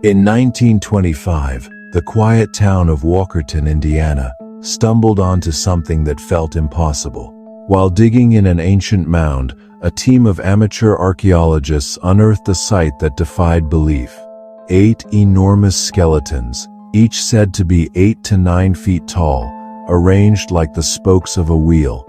In 1925, the quiet town of Walkerton, Indiana, stumbled onto something that felt impossible. While digging in an ancient mound, a team of amateur archaeologists unearthed a site that defied belief. 8 enormous skeletons, each said to be 8 to 9 feet tall, arranged like the spokes of a wheel.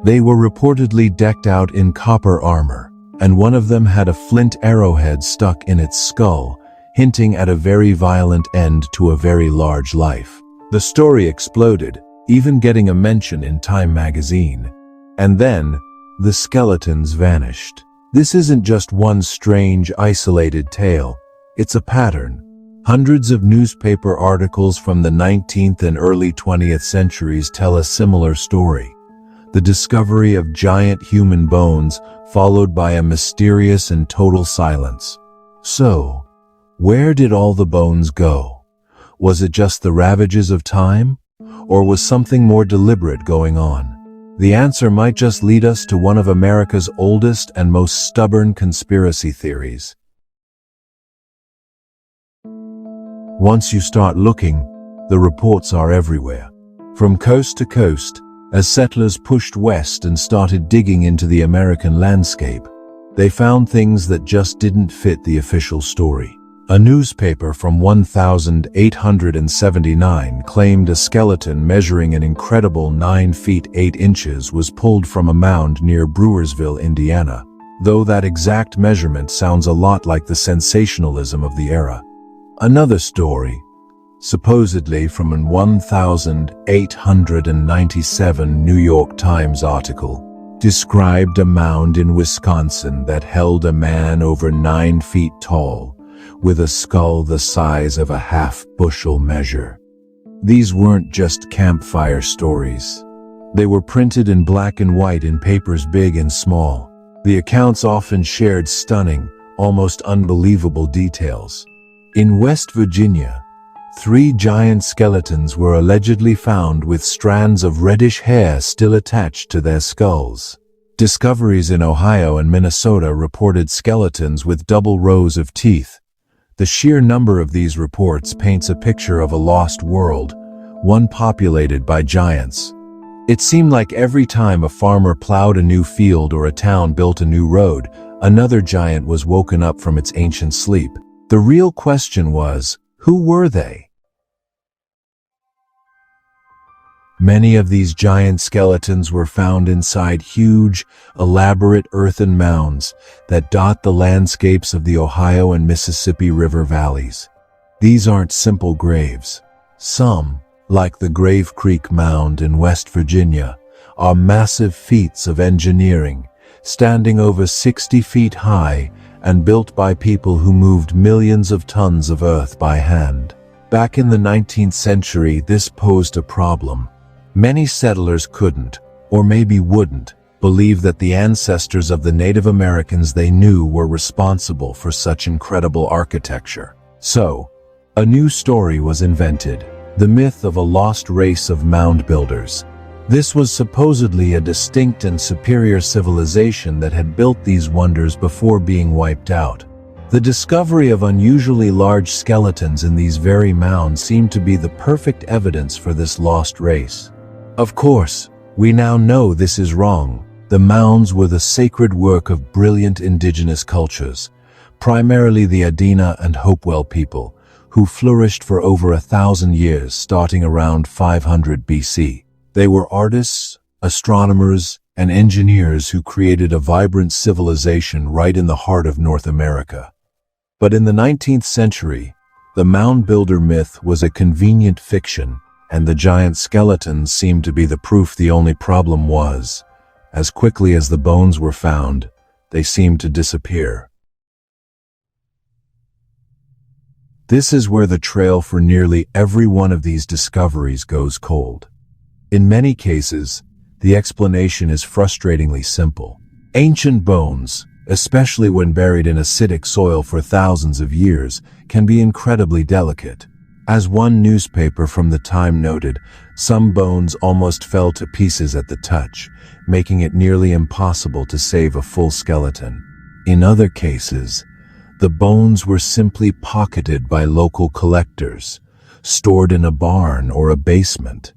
They were reportedly decked out in copper armor, and one of them had a flint arrowhead stuck in its skull, hinting at a very violent end to a very large life. The story exploded, even getting a mention in Time magazine. And then, the skeletons vanished. This isn't just one strange, isolated tale. It's a pattern. Hundreds of newspaper articles from the 19th and early 20th centuries tell a similar story. The discovery of giant human bones, followed by a mysterious and total silence. So, where did all the bones go? Was it just the ravages of time? Or was something more deliberate going on? The answer might just lead us to one of America's oldest and most stubborn conspiracy theories. Once you start looking, the reports are everywhere. From coast to coast, as settlers pushed west and started digging into the American landscape, they found things that just didn't fit the official story. A newspaper from 1879 claimed a skeleton measuring an incredible 9 feet 8 inches was pulled from a mound near Brewersville, Indiana, though that exact measurement sounds a lot like the sensationalism of the era. Another story, supposedly from an 1897 New York Times article, described a mound in Wisconsin that held a man over 9 feet tall, with a skull the size of a half-bushel measure. These weren't just campfire stories. They were printed in black and white in papers big and small. The accounts often shared stunning, almost unbelievable details. In West Virginia, 3 giant skeletons were allegedly found with strands of reddish hair still attached to their skulls. Discoveries in Ohio and Minnesota reported skeletons with double rows of teeth. The sheer number of these reports paints a picture of a lost world, one populated by giants. It seemed like every time a farmer plowed a new field or a town built a new road, another giant was woken up from its ancient sleep. The real question was, who were they? Many of these giant skeletons were found inside huge, elaborate earthen mounds that dot the landscapes of the Ohio and Mississippi River valleys. These aren't simple graves. Some, like the Grave Creek Mound in West Virginia, are massive feats of engineering, standing over 60 feet high and built by people who moved millions of tons of earth by hand. Back in the 19th century, this posed a problem. Many settlers couldn't, or maybe wouldn't, believe that the ancestors of the Native Americans they knew were responsible for such incredible architecture. So, a new story was invented, the myth of a lost race of mound builders. This was supposedly a distinct and superior civilization that had built these wonders before being wiped out. The discovery of unusually large skeletons in these very mounds seemed to be the perfect evidence for this lost race. Of course, we now know this is wrong. The mounds were the sacred work of brilliant indigenous cultures, primarily the Adena and Hopewell people, who flourished for over 1,000 years starting around 500 BC. They were artists, astronomers, and engineers who created a vibrant civilization right in the heart of North America. But in the 19th century, the mound builder myth was a convenient fiction, and the giant skeletons seemed to be the proof. The only problem was, as quickly as the bones were found, they seemed to disappear. This is where the trail for nearly every one of these discoveries goes cold. In many cases, the explanation is frustratingly simple. Ancient bones, especially when buried in acidic soil for thousands of years, can be incredibly delicate. As one newspaper from the time noted, some bones almost fell to pieces at the touch, making it nearly impossible to save a full skeleton. In other cases, The bones were simply pocketed by local collectors, stored in a barn or a basement,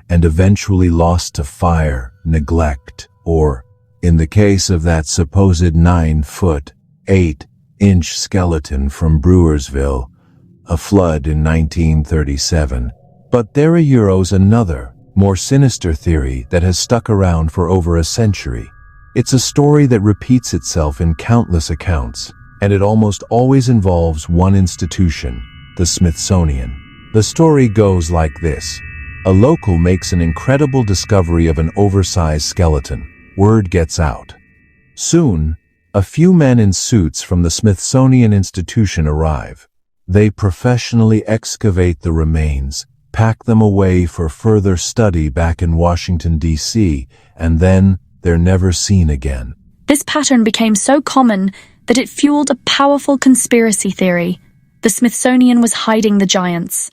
and eventually lost to fire, neglect, or, in the case of that supposed 9-foot, 8-inch skeleton from Brewersville, a flood in 1937. But there is another, more sinister theory that has stuck around for over a century. It's a story that repeats itself in countless accounts, and it almost always involves one institution, the Smithsonian. The story goes like this. A local makes an incredible discovery of an oversized skeleton. Word gets out. Soon, a few men in suits from the Smithsonian Institution arrive. They professionally excavate the remains, pack them away for further study back in Washington, D.C., and then they're never seen again. This pattern became so common that it fueled a powerful conspiracy theory. The Smithsonian was hiding the giants.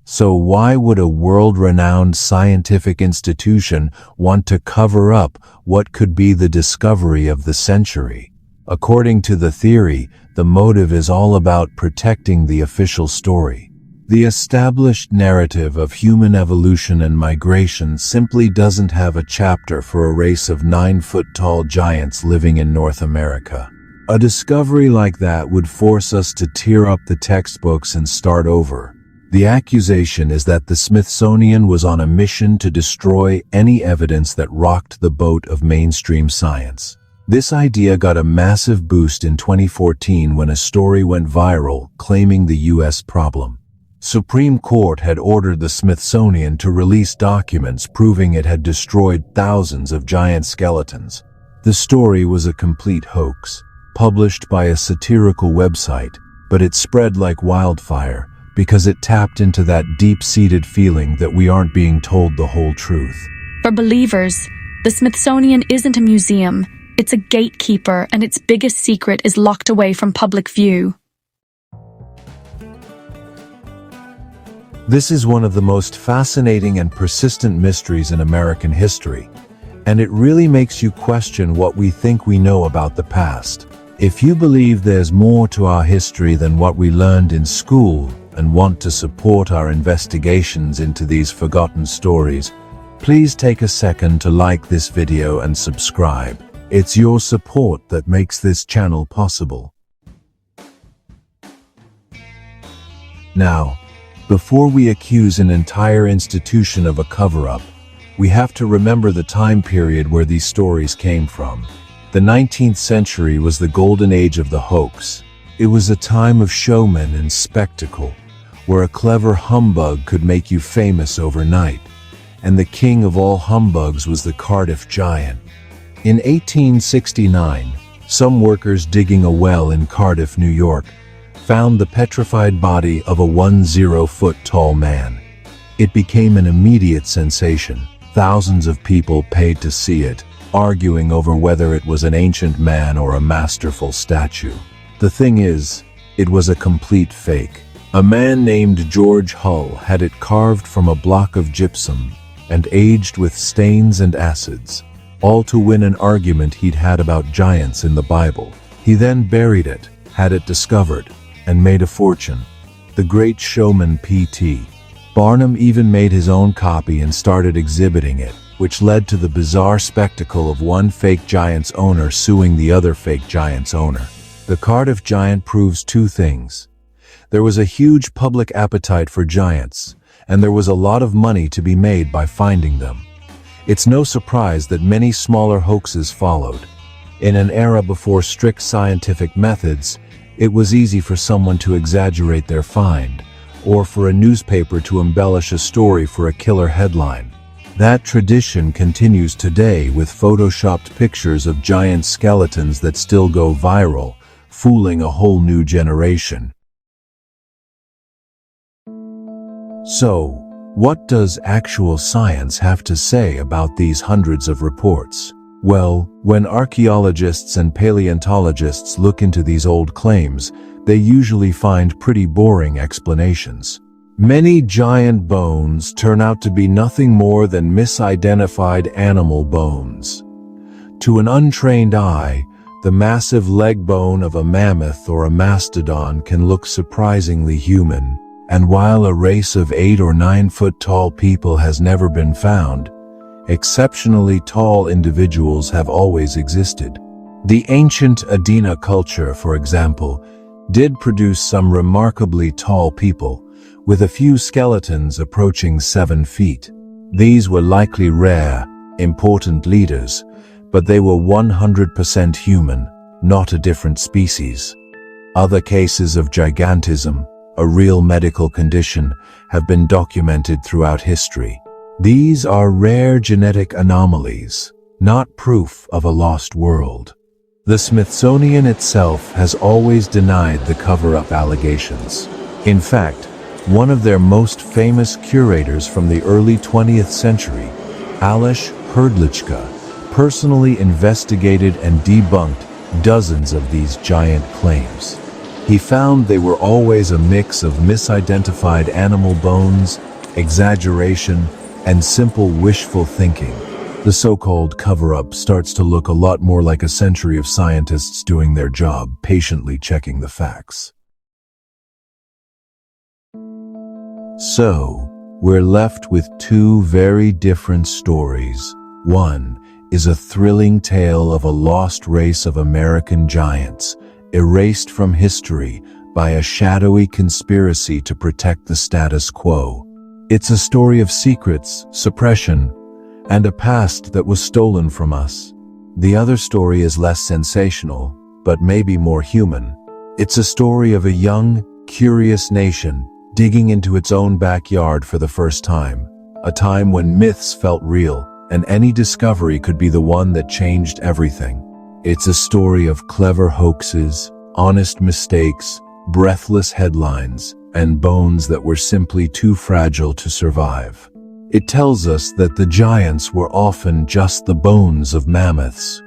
So why would a world-renowned scientific institution want to cover up what could be the discovery of the century? According to the theory, the motive is all about protecting the official story. The established narrative of human evolution and migration simply doesn't have a chapter for a race of 9-foot-tall giants living in North America. A discovery like that would force us to tear up the textbooks and start over. The accusation is that the Smithsonian was on a mission to destroy any evidence that rocked the boat of mainstream science. This idea got a massive boost in 2014 when a story went viral claiming the U.S. problem. Supreme Court had ordered the Smithsonian to release documents proving it had destroyed thousands of giant skeletons. The story was a complete hoax, published by a satirical website, but it spread like wildfire because it tapped into that deep-seated feeling that we aren't being told the whole truth. For believers, the Smithsonian isn't a museum. It's a gatekeeper, and its biggest secret is locked away from public view. This is one of the most fascinating and persistent mysteries in American history, and it really makes you question what we think we know about the past. If you believe there's more to our history than what we learned in school and want to support our investigations into these forgotten stories, please take a second to like this video and subscribe. It's your support that makes this channel possible. Now, before we accuse an entire institution of a cover-up, we have to remember the time period where these stories came from. The 19th century was the golden age of the hoax. It was a time of showmen and spectacle, where a clever humbug could make you famous overnight. And the king of all humbugs was the Cardiff Giant. In 1869, some workers digging a well in Cardiff, New York, found the petrified body of a 10-foot-tall man. It became an immediate sensation. Thousands of people paid to see it, arguing over whether it was an ancient man or a masterful statue. The thing is, it was a complete fake. A man named George Hull had it carved from a block of gypsum and aged with stains and acids, all to win an argument he'd had about giants in the Bible. He then buried it, had it discovered, and made a fortune. The great showman P.T. Barnum even made his own copy and started exhibiting it, which led to the bizarre spectacle of one fake giant's owner suing the other fake giant's owner. The Cardiff Giant proves two things. There was a huge public appetite for giants, and there was a lot of money to be made by finding them. It's no surprise that many smaller hoaxes followed. In an era before strict scientific methods, it was easy for someone to exaggerate their find, or for a newspaper to embellish a story for a killer headline. That tradition continues today with photoshopped pictures of giant skeletons that still go viral, fooling a whole new generation. So, what does actual science have to say about these hundreds of reports? Well, when archaeologists and paleontologists look into these old claims, they usually find pretty boring explanations. Many giant bones turn out to be nothing more than misidentified animal bones. To an untrained eye, the massive leg bone of a mammoth or a mastodon can look surprisingly human, and while a race of 8 or 9 foot tall people has never been found, exceptionally tall individuals have always existed. The ancient Adena culture, for example, did produce some remarkably tall people, with a few skeletons approaching 7 feet. These were likely rare, important leaders, but they were 100% human, not a different species. Other cases of gigantism, a real medical condition, have been documented throughout history. These are rare genetic anomalies, not proof of a lost world. The Smithsonian itself has always denied the cover-up allegations. In fact, one of their most famous curators from the early 20th century, Alois Hrdlicka, personally investigated and debunked dozens of these giant claims. He found they were always a mix of misidentified animal bones, exaggeration, and simple wishful thinking. The so-called cover-up starts to look a lot more like a century of scientists doing their job, patiently checking the facts. So, we're left with 2 very different stories. One is a thrilling tale of a lost race of American giants, erased from history by a shadowy conspiracy to protect the status quo. It's a story of secrets, suppression, and a past that was stolen from us. The other story is less sensational, but maybe more human. It's a story of a young, curious nation digging into its own backyard for the first time, a time when myths felt real, and any discovery could be the one that changed everything. It's a story of clever hoaxes, honest mistakes, breathless headlines, and bones that were simply too fragile to survive. It tells us that the giants were often just the bones of mammoths,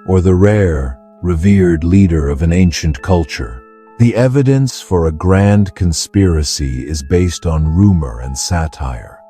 or the rare, revered leader of an ancient culture. The evidence for a grand conspiracy is based on rumor and satire.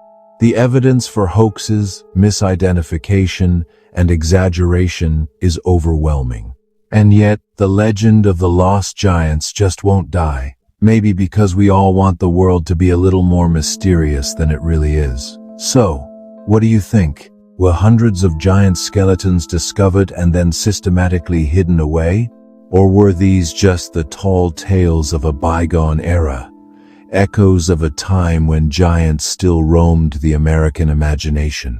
The evidence for hoaxes, misidentification, and exaggeration is overwhelming. And yet, the legend of the lost giants just won't die. Maybe because we all want the world to be a little more mysterious than it really is. So, what do you think? Were hundreds of giant skeletons discovered and then systematically hidden away? Or were these just the tall tales of a bygone era? Echoes of a time when giants still roamed the American imagination?